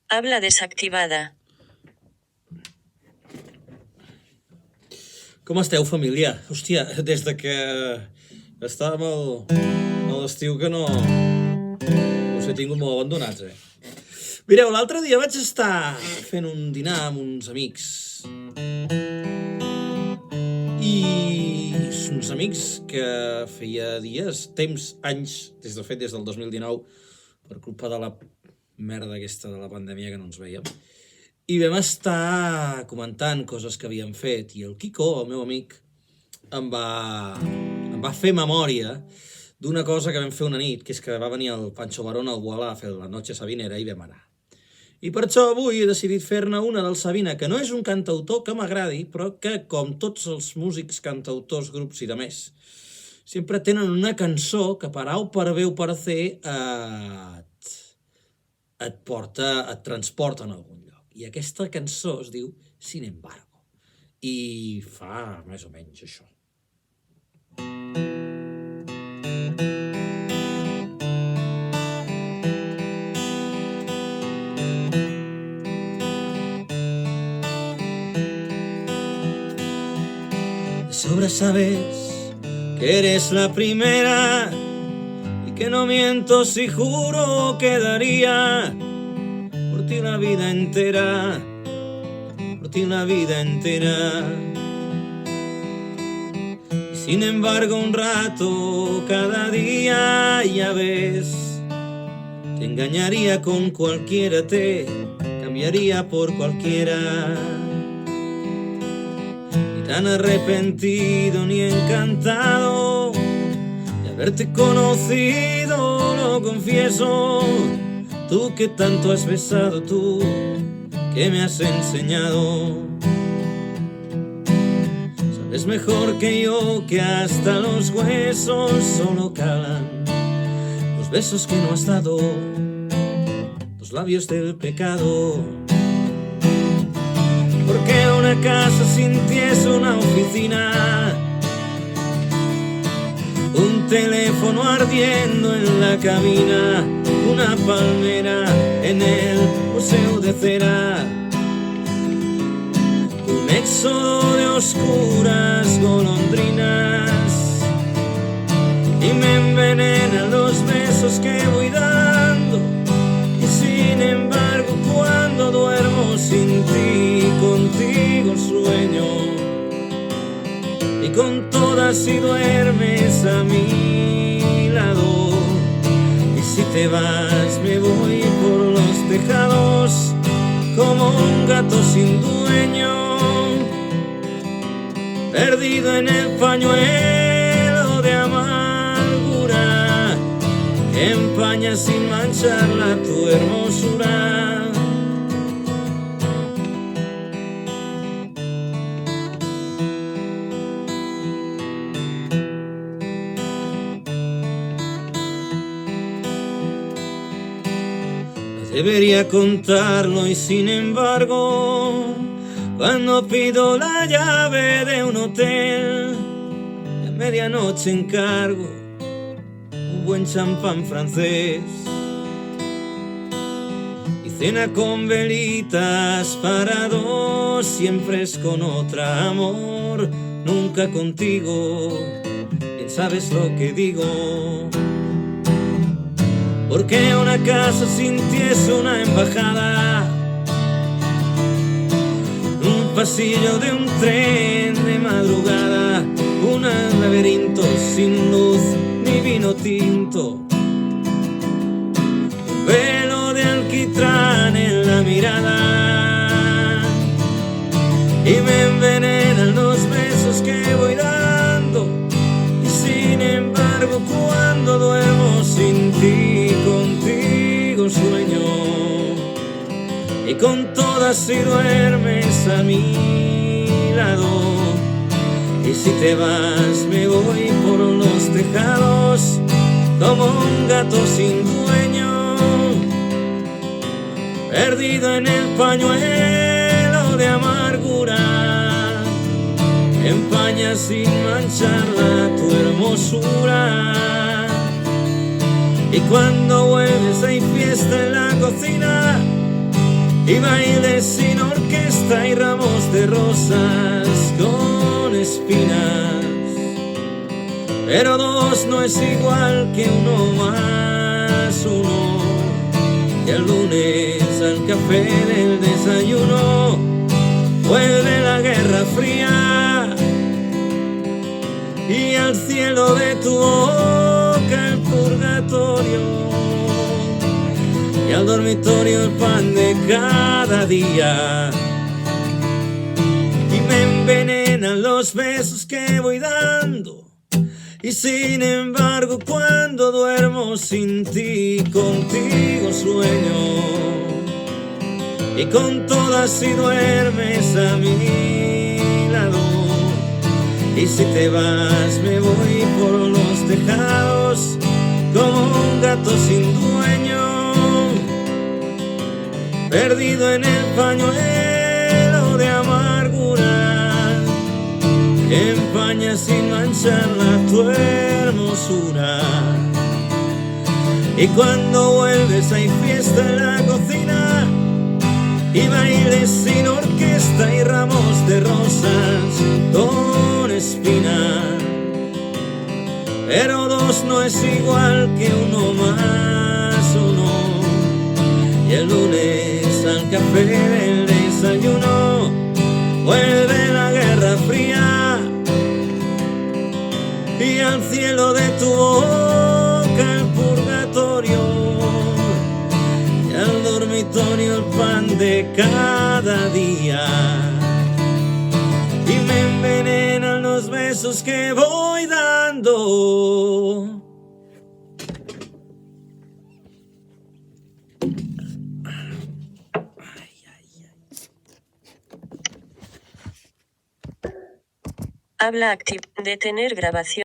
Habla desactivada. Com esteu, família? Hòstia, des de que estàvem a l'estiu que no us he tingut molt abandonats, Mireu, l'altre dia vaig estar fent un dinar amb uns amics. I uns amics que feia dies, temps, anys, des del 2019, per culpa de la merda aquesta de la pandèmia que no ens veiem. I vam estar comentant coses que havíem fet i el Kiko, el meu amic, em va fer memòria d'una cosa que vam fer una nit, que és que va venir el Pancho Barón al Boal a fer la Noche Sabinera i vam anar. I per això avui he decidit fer-ne una del Sabina, que no és un cantautor que m'agradi, però que, com tots els músics, cantautors, grups i de més, sempre tenen una cançó que per A o per B o per C et transporta en algun lloc. I aquesta cançó es diu Sin embargo. I fa més o menys això. De sobra sabes que eres la primera y que no miento si juro que daría por ti la vida entera, por ti la vida entera. Y sin embargo un rato cada día, ya ves, te engañaría con cualquiera, te cambiaría por cualquiera. Ni tan arrepentido ni encantado de haberte conocido, lo confieso. Tú que tanto has besado, tú que me has enseñado. Sabes mejor que yo que hasta los huesos solo calan los besos que no has dado, los labios del pecado. Porque una casa sin ti es una oficina, un teléfono ardiendo en la cabina, una palmera en el museo de cera, un éxodo de oscuras golondrinas, y me envenenan los besos que voy dando. Y sin embargo cuando duermo sin ti, contigo sueño, y con todas si duermes a mi lado. Y si te vas me voy por los tejados como un gato sin dueño, perdido en el pañuelo de amargura que empaña sin mancharla tu hermosura. Debería contarlo y sin embargo, cuando pido la llave de un hotel, a medianoche encargo un buen champán francés y cena con velitas para dos. Siempre es con otra, amor, nunca contigo. Bien sabes lo que digo. Porque una casa sin ti es una embajada, un pasillo de un tren de madrugada, un laberinto sin luz ni vino tinto, un velo de alquitrán en la mirada, y me envenenan los besos que voy dando. Y sin embargo cuando duermo sin ti, contigo sueño, y con todas si duermes a mi lado. Y si te vas me voy por los tejados como un gato sin dueño, perdido en el pañuelo de amargura, empaña sin mancharla tu hermosura. Y cuando vuelves hay fiesta en la cocina, y bailes sin orquesta y ramos de rosas con espinas. Pero dos no es igual que uno más uno. Y el lunes al café del desayuno vuelve la guerra fría, y al cielo de tu boca el purgatorio, y al dormitorio el pan de cada día. Y me envenenan los besos que voy dando, y sin embargo cuando duermo sin ti, contigo sueño. Y con todas si duermes a mi lado, y si te vas me voy por los tejados como un gato sin dueño, perdido en el pañuelo de amargura que empaña sin mancharla tu hermosura. Y cuando vuelves hay fiesta en la cocina, y bailes sin orquesta y ramos de rosas con espina. Pero dos no es igual que uno más uno. Y el lunes al café del desayuno vuelve la guerra fría, y al cielo de tu boca el purgatorio, y al dormitorio el pan de cada día. Y me envenenan los besos que voy dando. Habla active. Detener grabación.